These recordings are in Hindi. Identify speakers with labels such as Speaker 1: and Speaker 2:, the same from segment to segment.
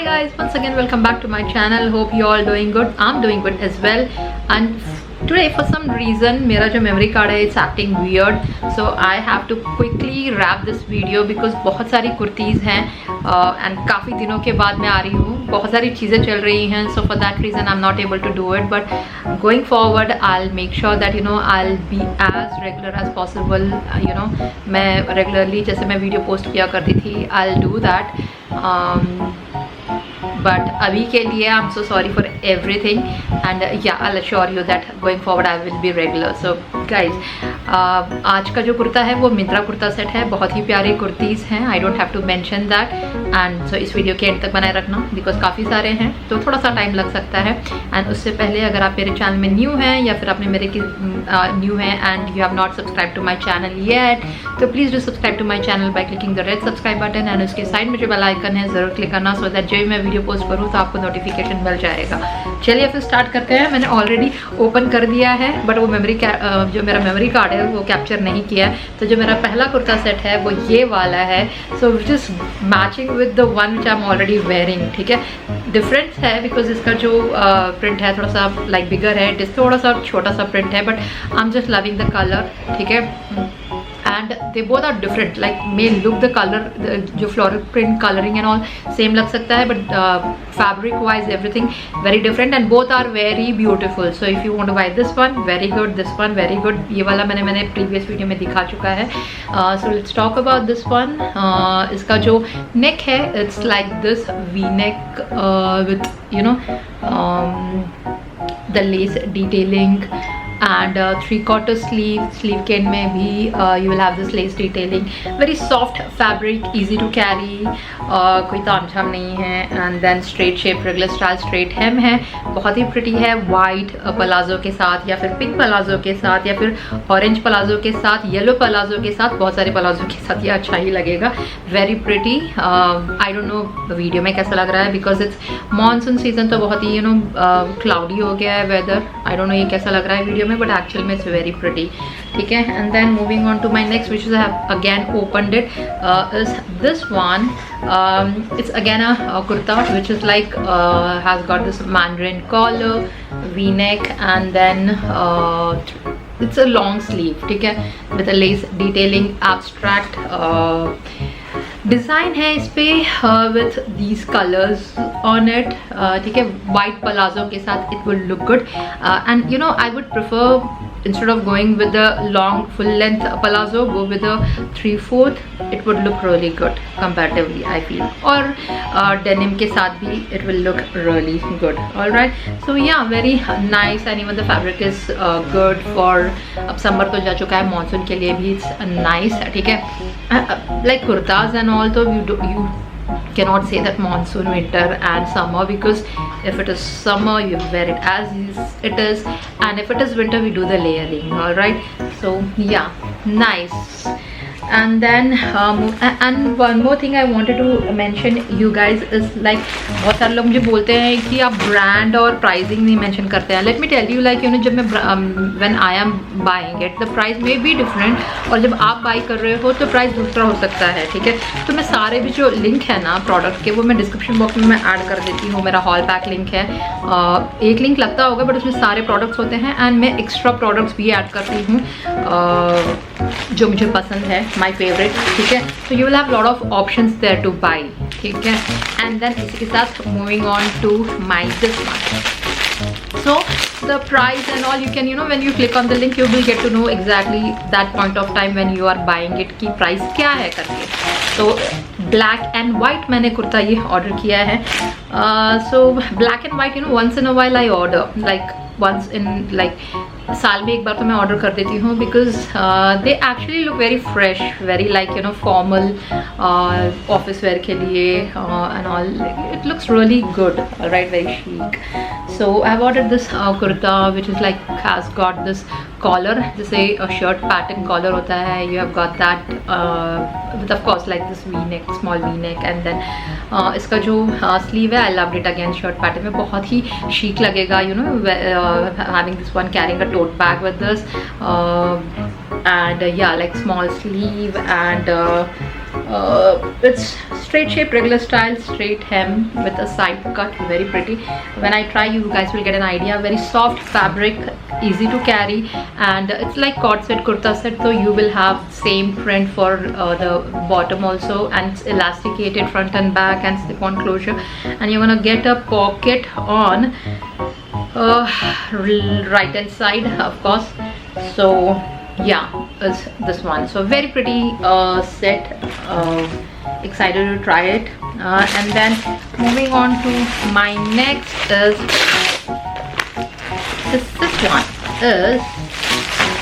Speaker 1: Hi guys, once again welcome back to my channel. Hope you all doing good. I'm doing good as well. And today for some reason मेरा जो memory card है it's acting weird, so I have to quickly wrap this video because बहुत सारी कुर्तीज़ हैं and काफ़ी दिनों के बाद मैं आ रही हूँ, बहुत सारी चीज़ें चल रही हैं, so for that reason I'm not able to do it, but going forward I'll make sure that I'll be as regular as possible. मैं regularly जैसे मैं video post किया करती थी I'll do that. But अभी के लिए I'm so sorry for everything and yeah I'll assure you that going forward I will be regular. So guys आज का जो कुर्ता है वो मिंत्रा कुर्ता सेट है, बहुत ही प्यारे कुर्तीज़ हैं. I don't have to mention that and so इस वीडियो के एंड तक बनाए रखना बिकॉज काफ़ी सारे हैं तो थोड़ा सा टाइम लग सकता है. एंड उससे पहले अगर आप मेरे चैनल में न्यू हैं या फिर आपने मेरे की न्यू हैं and you have not subscribe to my channel yet तो please do subscribe to my channel by clicking the red subscribe button and उसके साइड में जो बेल आइकन है ज़रूर क्लिक करना सो दैट जब भी मैं वीडियो पोस्ट करूँ तो आपको नोटिफिकेशन मिल जाएगा. चलिए फिर स्टार्ट करते हैं. मैंने ऑलरेडी ओपन कर दिया है बट वो जो मेरा मेमोरी कार्ड है वो कैप्चर नहीं किया है. तो जो मेरा पहला कुर्ता सेट है वो ये वाला है. So which is matching with the one which I am already wearing. ठीक है, डिफरेंस है बिकॉज इसका जो प्रिंट है थोड़ा सा लाइक बिगर है, इस थोड़ा सा छोटा सा प्रिंट है but I am just loving the colour. ठीक है, and they both are different, like may look the color जो floral print coloring and all same लग सकता है but fabric wise everything very different and both are very beautiful. So if you want to buy this one very good, this one very good. ये वाला मैंने previous video में दिखा चुका है. So let's talk about this one. इसका जो neck है it's like this V-neck with the lace detailing and 3/4 sleeve के end में भी you will have this lace detailing. Very soft fabric, easy to carry, कोई तामझाम नहीं है. and then straight shape regular style straight hem है, बहुत ही pretty है. white पलाजो के साथ या फिर पिंक पलाजो के साथ या फिर ऑरेंज पलाजो के साथ, येलो पलाजो के साथ, बहुत सारे पलाजो के साथ ये अच्छा ही लगेगा. Very pretty. I don't know video में कैसा लग रहा है बिकॉज इट्स मानसून सीजन तो बहुत ही क्लाउडी हो गया है वेदर. आई डोंट नो ये कैसा लग रहा है वीडियो में but actually it's very pretty. ठीक है, and then moving on to my next which is I have again opened it is this one. It's again a kurta which is like has got this mandarin collar, v-neck and then it's a long sleeve. ठीक है, with a lace detailing abstract design है इस पर with these colours on it. ठीक है, वाइट पलाजो के साथ it will look good and I would prefer instead of going with the long full length palazzo go with a 3/4. it would look really good comparatively I feel, or denim के साथ भी it will look really good. all right, so yeah very nice and even the fabric is good for अब summer तो जा चुका है, monsoon के लिए भी it's nice. ठीक है, like kurtas and all तो you cannot say that monsoon, winter and summer because if it is summer you wear it as it is and if it is winter we do the layering. all right, so yeah nice. and then and one more thing I wanted to mention you guys is like बहुत सारे लोग मुझे बोलते हैं कि आप ब्रांड और प्राइसिंग नहीं मेंशन करते हैं. Let me tell you like जब मैं when I am buying it the price may be different और जब आप बाई कर रहे हो तो प्राइस दूसरा हो सकता है. ठीक है, तो मैं सारे भी जो लिंक है ना प्रोडक्ट के वो मैं डिस्क्रिप्शन बॉक्स में मैं ऐड कर देती हूँ. मेरा हॉल पैक लिंक है, एक लिंक लगता होगा बट उसमें सारे प्रोडक्ट्स होते हैं एंड मैं एक्स्ट्रा प्रोडक्ट्स भी ऐड करती हूँ जो मुझे पसंद है, माई फेवरेट. ठीक है, तो you will have lot of options there to buy. ठीक है, एंड देन इसी के साथ moving on to my this one. So the price and all you can when you click on the link you will get to know exactly that point of time when you are buying it कि price क्या है करके. तो black and white मैंने कुर्ता ये ऑर्डर किया है. So black and white once in a while I order like once in like साल में एक बार तो मैं ऑर्डर कर देती हूँ because they actually look very fresh, very like formal office wear के लिए and all. It looks really good. Right, very chic. So I have ordered this kurta which is like has got this collar, जैसे शर्ट पैटर्न कॉलर होता है. You have got that with of course like this V neck, small V neck and then इसका जो स्लीव है I loved it again shirt pattern में, बहुत ही शीक लगेगा having this one carrying a tote bag with this and yeah like small sleeve and It's straight shape, regular style, straight hem with a side cut, very pretty. When I try, you guys will get an idea. Very soft fabric, easy to carry, and it's like cord set, kurta set, so you will have same print for the bottom also, and it's elasticated front and back and slip-on closure, and you're gonna get a pocket on right hand side, of course. So yeah, it's this one. So very pretty set. Excited to try it. And then moving on to my next is this one is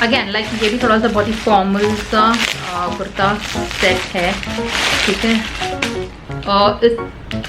Speaker 1: again like ये भी थोड़ा सा बहुत ही फॉर्मल सा कुर्ता सेट है, ठीक है.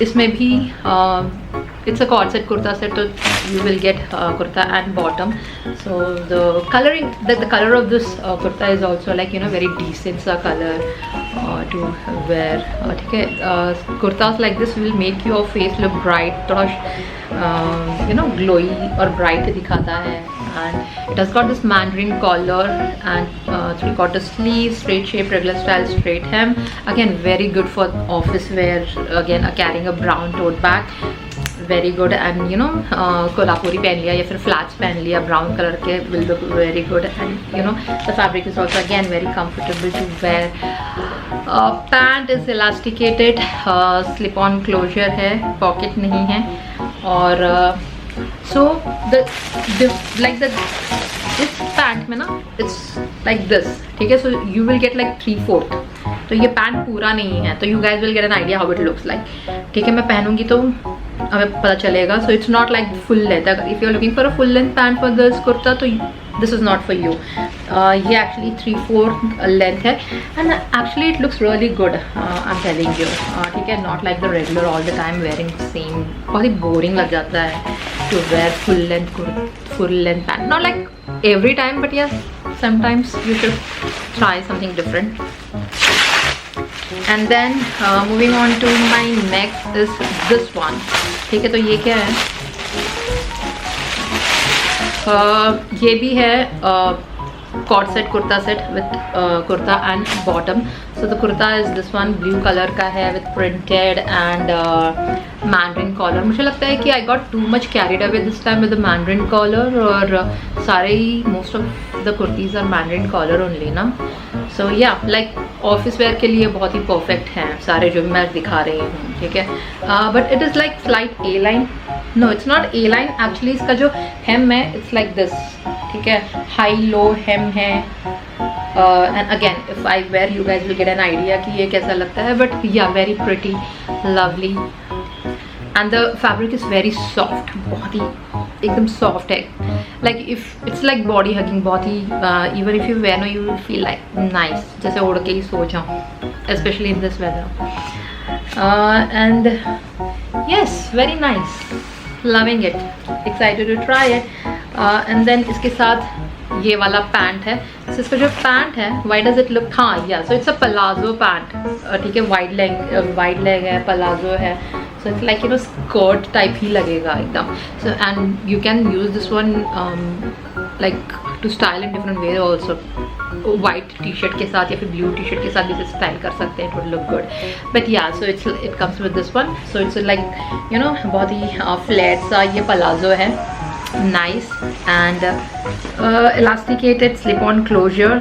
Speaker 1: इसमें भी it's a cord set kurta set, so you will get kurta and bottom. So the coloring, the color of this kurta is also like, you know, very decent sa color to wear. ठीक है. Kurtas like this will make your face look bright, थोड़ा you know glowy और bright दिखाता है. And it has got this mandarin collar and 3/4 sleeve, straight shape, regular style, straight hem. Again very good for office wear. Again carrying a brown tote bag, very good. And you know Kolhapuri पहन लिया या फिर फ्लैट्स पहन लिया ब्राउन कलर के, will look very good. And you know the fabric is also again very comfortable to wear. Pant is elasticated, slip on closure है, pocket नहीं है. और so इस पैंट में ना it's like this, ठीक है. So you will get like 3/4. तो ये पैंट पूरा नहीं है, तो you guys will get an idea how it looks like, ठीक है. मैं पहनूंगी तो हमें पता चलेगा. So it's not like full length. If you're looking for a full length pant for this kurta, तो this is not for you. ये actually 3/4 length है, and actually it looks really good. I'm telling you, ठीक है. Not like the regular all the time wearing same. बहुत ही boring लग जाता है to wear full length pant. Not like every time, but yes, sometimes you should try something different. And then moving on to my next is this one, ठीक है. तो ये क्या है? ये भी है cord set kurta set with kurta and bottom. So the kurta is this one, blue color का है with printed and mandarin collar. मुझे लगता है कि I got too much carried away this time with the mandarin collar, और सारे ही most of the kurtis are mandarin collar only ना. So yeah, like office wear के लिए बहुत ही परफेक्ट हैं सारे जो मैं दिखा रही हूँ, ठीक है. But it is like slight a line. No, it's not a line actually. इसका जो हेम है इट्स लाइक दिस, ठीक है. हाई लो हेम है. And again if I wear you guys will get an idea कि ये कैसा लगता है. But yeah very pretty, lovely, and the fabric is very soft. बहुत ही एकदम सॉफ्ट है. Like if it's like body hugging. बहुत ही even if you wear no you will feel like nice, जैसे ओढ़ के ही सो जाऊँ, specially in this weather. And yes, very nice, loving it, excited to try it. And then इसके साथ ये वाला पैंट है. so, इसका जो पैंट है, वाई डज इट लुक, हाँ या so it's a palazzo pant, ठीक है. वाइड लेग है, पलाजो है. So it's like, you know, skirt type ही लगेगा एकदम. So and you can use this one like to style in different ways also. White t-shirt के साथ या फिर blue t-shirt के साथ भी इसे style कर सकते हैं. It would look good. But yeah, so it comes with this one. So it's like, you know, बहुत ही flat सा ये palazzo है. Nice and elasticated slip-on closure.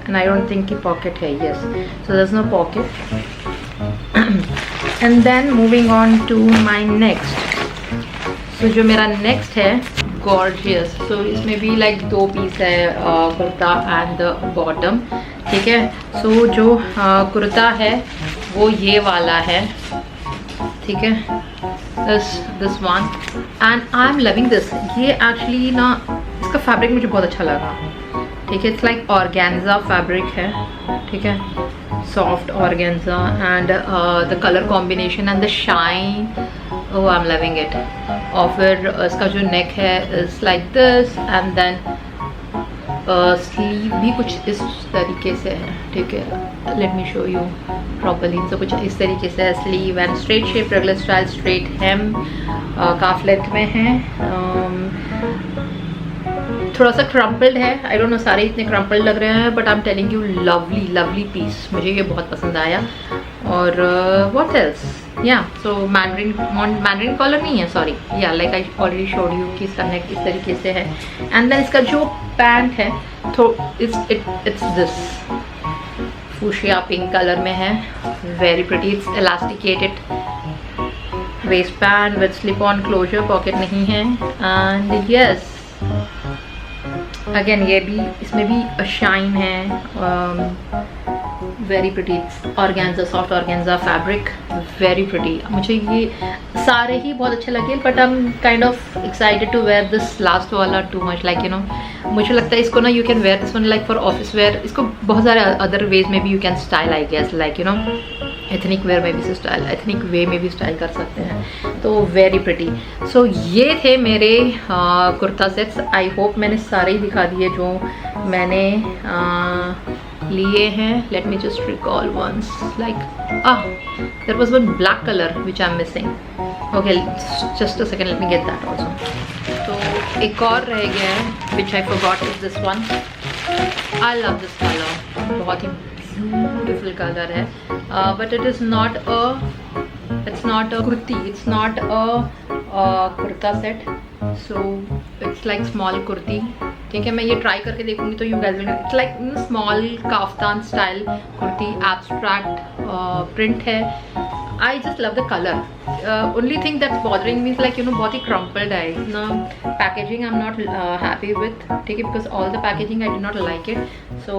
Speaker 1: And I don't think कि pocket है. Yes. So there's no pocket. And then moving on to my next. So जो मेरा next है gorgeous. So इसमें भी like 2 पीस है, कुर्ता and bottom, ठीक है. So जो कुर्ता है वो ये वाला है, ठीक है. This one and I'm loving this. ये actually ना इसका फैब्रिक मुझे बहुत अच्छा लगा, ठीक है. It's like organza fabric है, ठीक है. Soft organza and the color combination and the shine, oh I'm loving it. और फिर इसका जो neck है is like this and then sleeve भी कुछ इस तरीके से है, ठीक है. Let me show you properly. So कुछ इस तरीके से है sleeve and straight shape, regular style, straight hem, calf length में है. थोड़ा सा क्रम्पल्ड है. आई डोंट नो सारे इतने क्रम्पल्ड लग रहे हैं, but I am telling you lovely lovely piece. मुझे ये बहुत पसंद आया. और व्हाट एल्स, या सो मैंड्रिन कॉलर नहीं है, सॉरी, या like I already showed you कि इसका नेक इस तरीके से है। एंड देन इसका जो पैंट है तो it's this fuchsia pink colour में है, very pretty, it's elasticated waist band with slip on closure, pocket नहीं है। एंड यस अगेन ये भी, इसमें भी शाइन है, very pretty, organza, soft organza fabric, very pretty. मुझे ये सारे ही बहुत अच्छे लगे, but I am kind of excited to wear this last वाला too much, like you know मुझे लगता है इसको ना you can wear this one like for office wear, इसको बहुत सारे अदर वेज में भी you can style, I guess, like you know ethnic wear में भी स्टाइल, एथनिक वे में भी स्टाइल कर सकते हैं, तो वेरी प्रिटी। सो ये थे मेरे कुर्ता सेट्स। आई होप मैंने सारे ही दिखा दिए जो मैंने लिए हैं। Let me just recall once, like there was one black colour which I am missing, okay just a second, let me get that also. तो एक और रह गया है which I forgot, is this one, I love this colour, बहुत ही ब्यूटिफुल कलर है, but it is not a kurti, it's not a kurta set, so it's like small kurti, ठीक है। मैं ये ट्राई करके देखूंगी तो you guys will, it's like small kaftan style kurti, abstract print है। I just love the colour, only thing that's bothering means like you know बहुत ही क्रम्पल्ड है ना, packaging I am not happy with, ठीक है, because all the packaging I do not like it, so